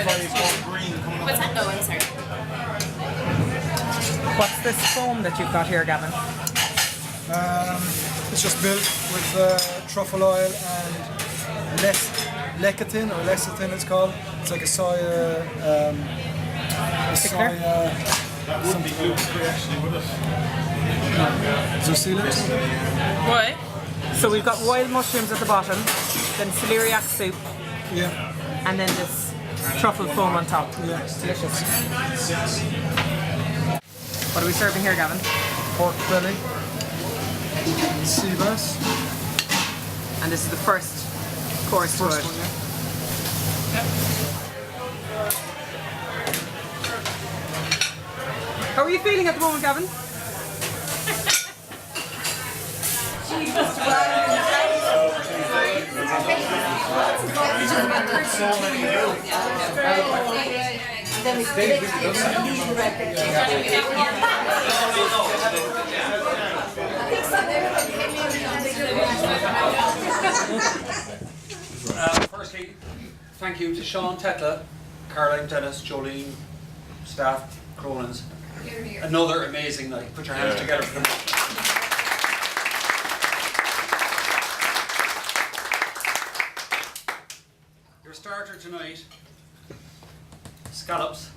What's that? Oh, I'm sorry. What's this foam that you've got here, Gavin? It's just built with truffle oil and lecithin, or lecithin it's called. It's like a soya, something. Is there sealant? Right. So we've got wild mushrooms at the bottom, then celeriac soup, Yeah. and then this truffle foam on top. Yeah. Delicious. What are we serving here, Gavin? Pork belly, sea bass. And this is the first course to it. First one, yeah. How are you feeling at the moment, Gavin? Firstly, thank you to Sean, Tekla, Caroline, Dennis, Jolene, staff, Cronin's. Another amazing night. Put your hands together for them. Your starter tonight, scallops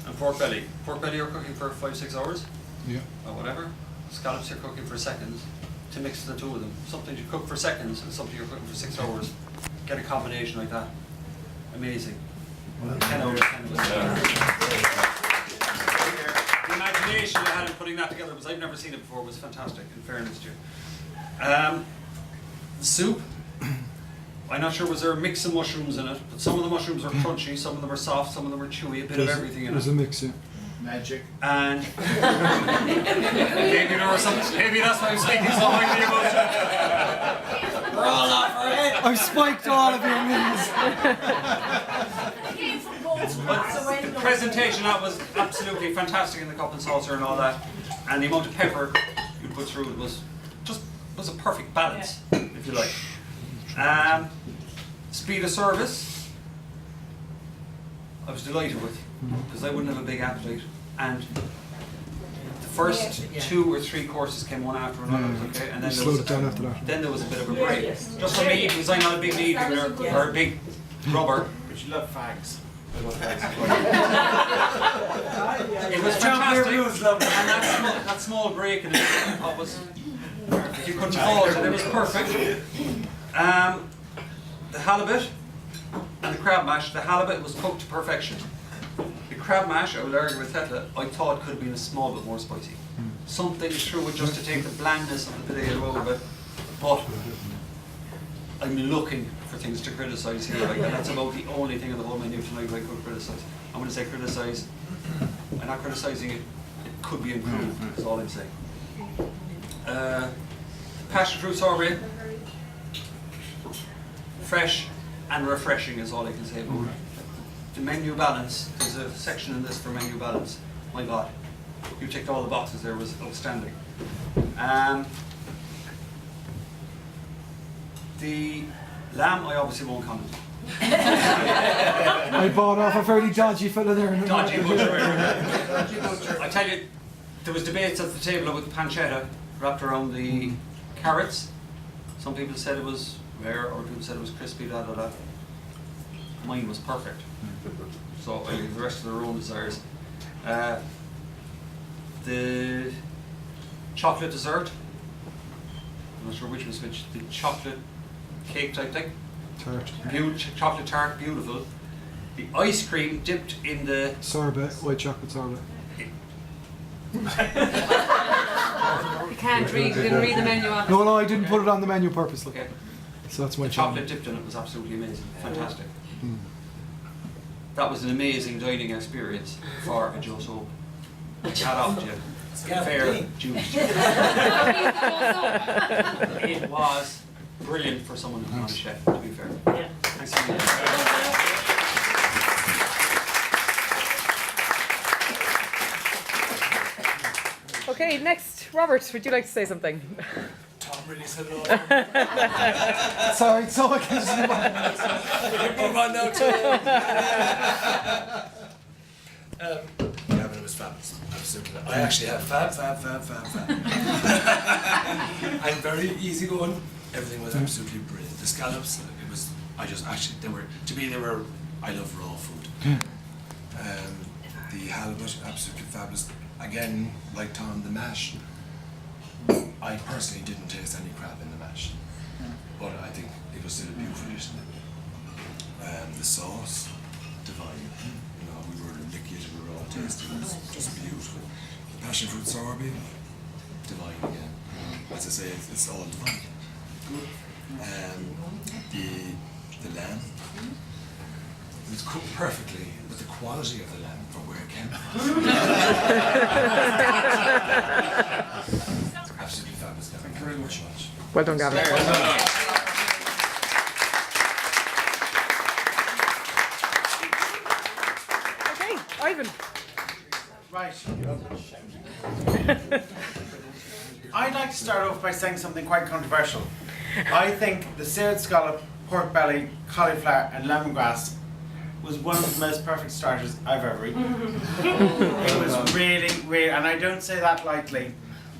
and pork belly. Pork belly you're cooking for 5-6 hours, Yeah. or whatever. Scallops you're cooking for seconds. To mix the two of them. Something you cook for seconds and something you're cooking for 6 hours. Get a combination like that. Amazing. 10 out of 10 was the imagination you had in putting that together, was I've never seen it before, was fantastic, in fairness to you. The soup, I'm not sure was there a mix of mushrooms in it, but some of the mushrooms were crunchy, some of them were soft, some of them were chewy, a bit of everything in it. There's a mix, yeah. Magic. And maybe there was some, maybe that's why I'm speaking so highly about it. We're all off our head. I've spiked all of your meals. But the presentation, that was absolutely fantastic in the cup and saucer and all that. And the amount of pepper you put through it was a perfect balance, if you like. Speed of service, I was delighted with, because I wouldn't have a big appetite. And the first 2 or 3 courses came one after another, okay? And then Slowed it down after that. Then there was a bit of a break. Just for me, because I'm not a big meat eater, or a big rubber. But you love fags. It was fantastic, and that small break in it was, you couldn't fault it, it was perfect. The halibut and the crab mash, the halibut was cooked to perfection. The crab mash, I would argue with Tetla, I thought could have been a small bit more spicy. Something through it just to take the blandness of the potato out of it, but I'm looking for things to criticise here, like, and that's about the only thing on the whole menu tonight I could criticise. I'm going to say criticise. I'm not criticising it. It could be improved. Is all I'm saying. Passion fruit sorbet, fresh and refreshing is all I can say about it. The menu balance. There's a section in this for menu balance. My God, you ticked all the boxes there. Was outstanding. The lamb, I obviously won't comment. I bought off a fairly dodgy fella there. Dodgy butcher. I tell you, there was debates at the table with the pancetta wrapped around the carrots. Some people said it was rare, or people said it was crispy, da da da. Mine was perfect. So I leave the rest of their own desires. The chocolate dessert, I'm not sure which was which, the chocolate cake type thing. Tart. Chocolate tart, beautiful. The ice cream dipped in the Sorbet, white chocolate sorbet. You can't read, you didn't read the menu on it. No, I didn't put it on the menu purposely. Okay. So that's my The chocolate dipped in it was absolutely amazing, fantastic. That was an amazing dining experience for a Joe Soap. Hat off to you. Fair dues. It was brilliant for someone who's not a chef, to be fair. Yeah. Thanks a million. Okay, next, Robert, would you like to say something? Top not really set it off. Sorry, so I can Move on now to Gavin was fabulous. Absolutely. I actually had fab. I'm very easygoing. Everything was absolutely brilliant. The scallops, it was. I just actually they were. I love raw food. The halibut, absolutely fabulous. Again, like Tom, the mash. I personally didn't taste any crab in the mash, but I think it was still a beautiful dish. The sauce, divine. You know, we were licking it, we were all tasting. It was just beautiful. The passion fruit sorbet, divine again. As I say, it's all divine. The lamb. It was cooked perfectly, but the quality of the lamb from where it came from. Absolutely fabulous, Gavin. Thank you very much. Well done, Gavin. Okay, Ivan. Right. I'd like to start off by saying something quite controversial. I think the seared scallop, pork belly, cauliflower and lemongrass was one of the most perfect starters I've ever eaten. It was really, and I don't say that lightly, and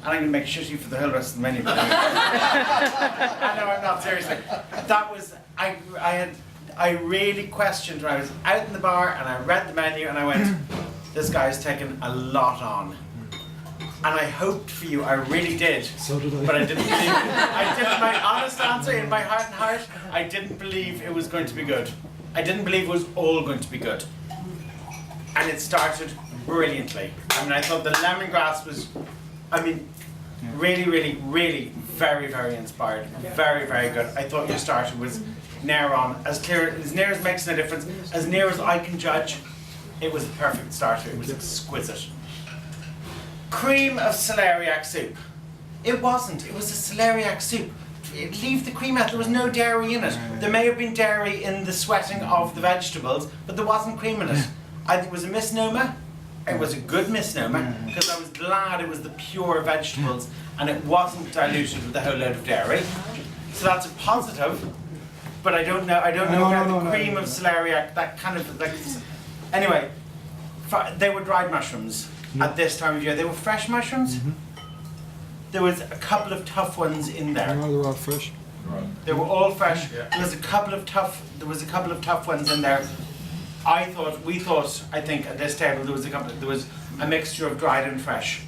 I'm going to make shitty for the whole rest of the menu. I know I'm not, seriously. That was, I really questioned when I was out in the bar and I read the menu and I went, this guy's taken a lot on. And I hoped for you, I really did. So did I. But I didn't believe it. My honest answer in my heart and heart, I didn't believe it was going to be good. I didn't believe it was all going to be good. And it started brilliantly. I mean, I thought the lemongrass was, really, very, very inspired. Very, very good. I thought your starter was near on. As near as makes no difference, as near as I can judge, it was a perfect starter. It was exquisite. Cream of celeriac soup. It wasn't. It was a celeriac soup. Leave the cream out. There was no dairy in it. There may have been dairy in the sweating of the vegetables, but there wasn't cream in it. I think it was a misnomer. It was a good misnomer because I was glad it was the pure vegetables and it wasn't diluted with a whole load of dairy. So that's a positive. But I don't know. About the cream of celeriac. That kind of like. Anyway, they were dried mushrooms. At this time of year, they were fresh mushrooms. There was a couple of tough ones in there. No, they're all fresh. They were all fresh. There was a couple of tough ones in there. I think at this table there was a mixture of dried and fresh.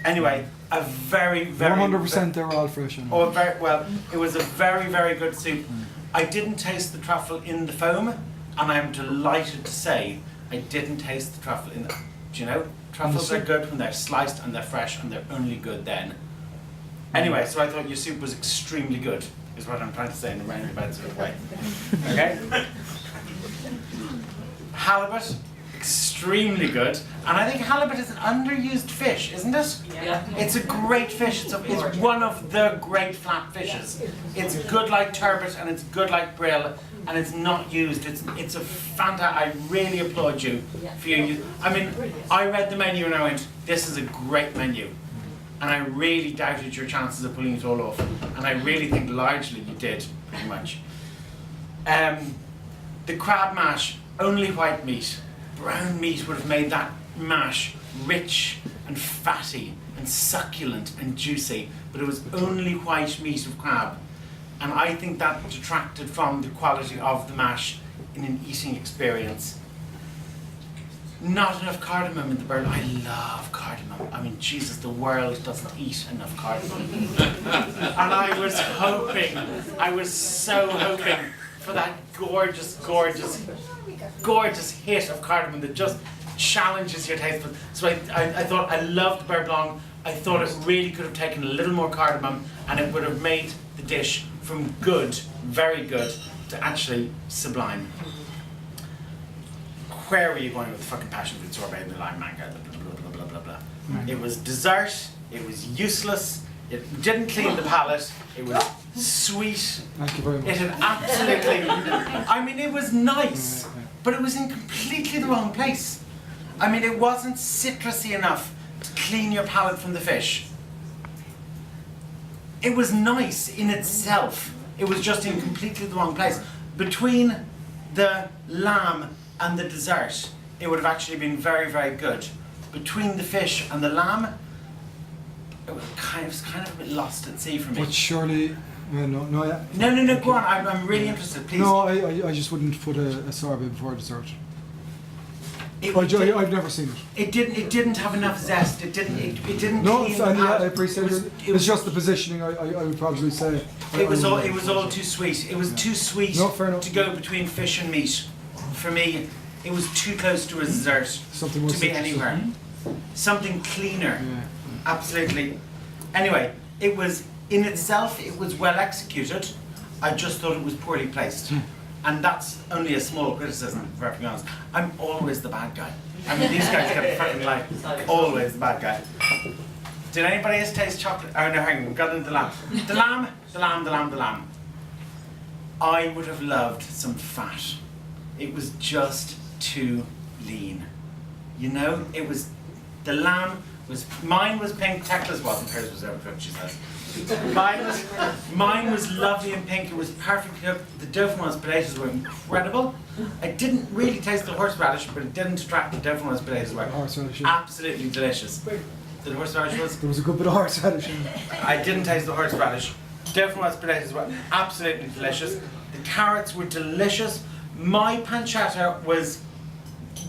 Anyway, a very 100% they were all fresh. Oh, very well. It was a very, very good soup. I didn't taste the truffle in the foam, and I'm delighted to say I didn't taste the truffle in the. Do you know? Truffles are good when they're sliced and they're fresh and they're only good then. Anyway, so I thought your soup was extremely good, is what I'm trying to say in a roundabout sort of way. Okay? Halibut, extremely good. And I think halibut is an underused fish, isn't it? Yeah. It's a great fish. It's one of the great flat fishes. It's good like turbot and it's good like brill. And it's not used. It's a fantastic. I really applaud you for you. I mean, I read the menu and I went, "This is a great menu," and I really doubted your chances of pulling it all off. And I really think largely you did, pretty much. The crab mash, only white meat. Brown meat would have made that mash rich and fatty and succulent and juicy, but it was only white meat of crab. And I think that detracted from the quality of the mash in an eating experience. Not enough cardamom in the Beurre. I love cardamom. I mean, Jesus, the world doesn't eat enough cardamom. And I was so hoping for that gorgeous hit of cardamom that just challenges your taste buds. So I thought I loved Beurre Blanc. I thought it really could have taken a little more cardamom and it would have made the dish from good, very good, to actually sublime. Where were you going with the fucking passion fruit sorbet and the lime mango? Blah, blah, blah, blah. It was dessert, it was useless, it didn't clean the palate, it was sweet. Thank you very much. It had absolutely, I mean, it was nice, but it was in completely the wrong place. I mean, it wasn't citrusy enough to clean your palate from the fish. it was nice in itself. It was just in completely the wrong place. Between the lamb and the dessert, it would have actually been very, very good. Between the fish and the lamb, it was kind of a bit lost at sea for me. But surely, no, yeah. No, go on, I'm really interested, please. No, I just wouldn't put a sorbet before dessert. I've never seen it. It didn't have enough zest. It didn't. No, clean and out. I appreciate it. It's just the positioning. I would probably say. It was all too sweet. It was too sweet No, fair enough. to go between fish and meat. For me, it was too close to a dessert Something more to be citrusy. anywhere. Something cleaner. Yeah. Absolutely. Anyway, it was in itself. It was well executed. I just thought it was poorly placed. And that's only a small criticism, if I'm being honest. I'm always the bad guy. I mean, these guys get a fucking like always the bad guy. Did anybody else taste chocolate? Oh no, hang on, we got into the lamb. The lamb. I would have loved some fat. It was just too lean. You know, it was, the lamb was, mine was pink, Tekla's wasn't, hers was overcooked, she says. Mine was lovely and pink, it was perfectly cooked. The Dauphinoise potatoes were incredible. I didn't really taste the horseradish, but it didn't detract the Dauphinoise potatoes were Horseradish, yeah. absolutely delicious. The horseradish was? There was a good bit of horseradish in it. I didn't taste the horseradish. Dauphinoise potatoes were absolutely delicious. The carrots were delicious. My pancetta was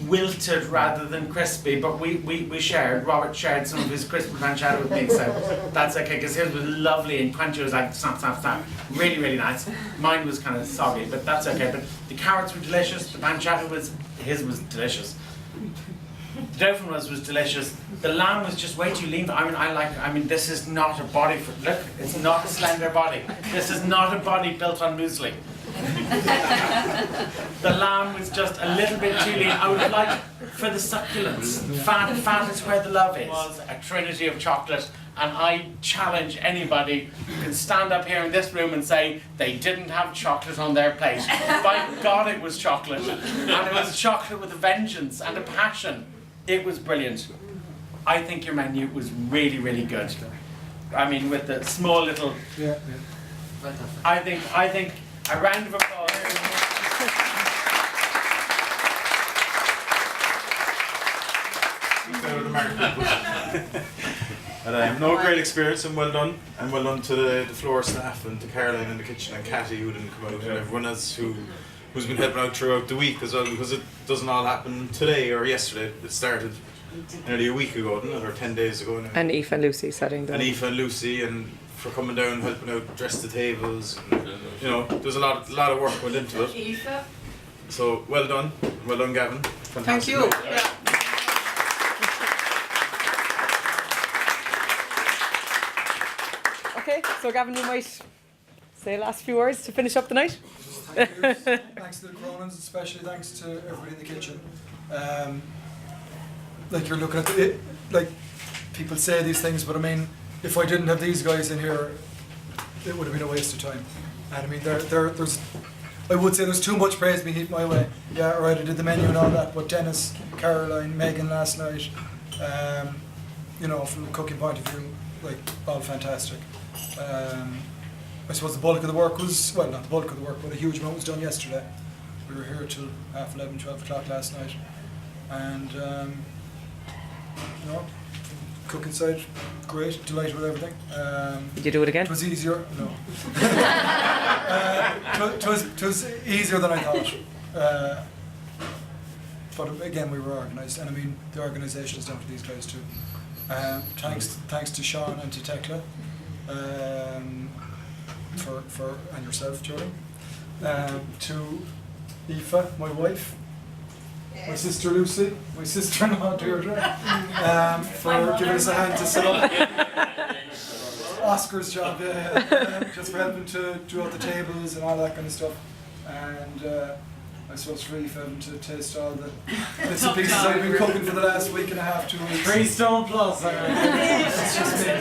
wilted rather than crispy, but we shared. Robert shared some of his crispy pancetta with me, so that's okay, because his was lovely and crunchy. It was like snap. Really, really nice. Mine was kind of soggy, but that's okay. But the carrots were delicious. The pancetta his was delicious. The Dauphinoise was delicious. The lamb was just way too lean. I mean, this is not a body for, look, it's not a slender body. This is not a body built on muesli. The lamb was just a little bit too lean. I would like for the succulents. Fat is where the love is. It was a trinity of chocolate, and I challenge anybody who can stand up here in this room and say they didn't have chocolate on their plate. By God, it was chocolate, and it was chocolate with a vengeance and a passion. It was brilliant. I think your menu was really, really good. I mean, with the small little. Yeah. I think a round of applause. No, great experience and well done. And well done to the floor staff and to Caroline in the kitchen and Catty who didn't come out and everyone else who's been helping out throughout the week as well, because it doesn't all happen today or yesterday. It started nearly a week ago, didn't it? Or 10 days ago now. And Aoife and Lucy setting the. And Aoife and Lucy, and for coming down, helping out, dress the tables, and, you know, there's a lot of work went into it. So well done, Gavin. Fantastic. Thank you. Okay, so Gavin, you might say the last few words to finish up the night. Thanks to the Cronins, especially thanks to everybody in the kitchen. Like you're looking at it, like people say these things, but I mean, if I didn't have these guys in here, it would have been a waste of time. And I mean, there's, I would say there's too much praise being heaped my way. Yeah, right, I did the menu and all that, but Dennis, Caroline, Megan last night, you know, from the cooking point of view, like, all fantastic. I suppose the bulk of the work was, well, not the bulk of the work, but a huge amount was done yesterday. We were here till 11:30, 12 o'clock last night. And, you know, cooking side, great, delighted with everything. Did you do it again? It was easier, no. It was easier than I thought. But again, we were organised, and I mean, the organisation is down to these guys too. Thanks to Sean and to Tekla, and yourself, Jordan. To Aoife, my wife, my sister Lucy, my sister-in-law Deirdre, for giving us a hand to set up. Oscar's job, just for helping to draw out the tables and all that kind of stuff. And I suppose for Aoife having to taste all the bits and pieces I've been cooking for the last week and a half, 2 weeks. 3 stone plus. That's just me.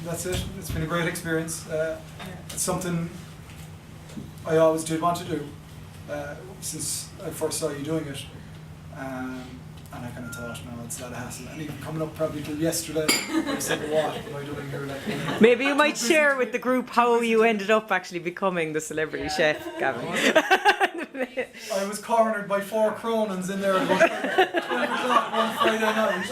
That's it. It's been a great experience. It's something I always did want to do since I first saw you doing it. And I kind of thought, no, it's a lot of hassle. And even coming up probably till yesterday, I said, what am I doing here? Like, Maybe you might share with the group how you ended up actually becoming the celebrity chef, Gavin. I was cornered by 4 Cronins in there at about 12 o'clock one Friday night.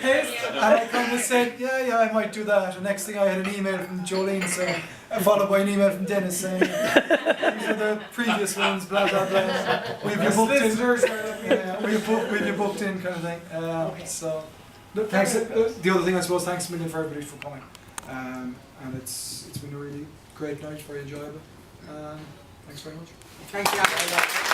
And I kind of said, yeah, I might do that. And next thing I had an email from Jolene saying, followed by an email from Dennis saying, these are the previous ones, blah, blah, blah. We've you booked in. Yeah, we've you booked in kind of thing. So, look, thanks. The other thing, I suppose, thanks a million for everybody for coming. And it's been a really great night, very enjoyable. Thanks very much. Thank you.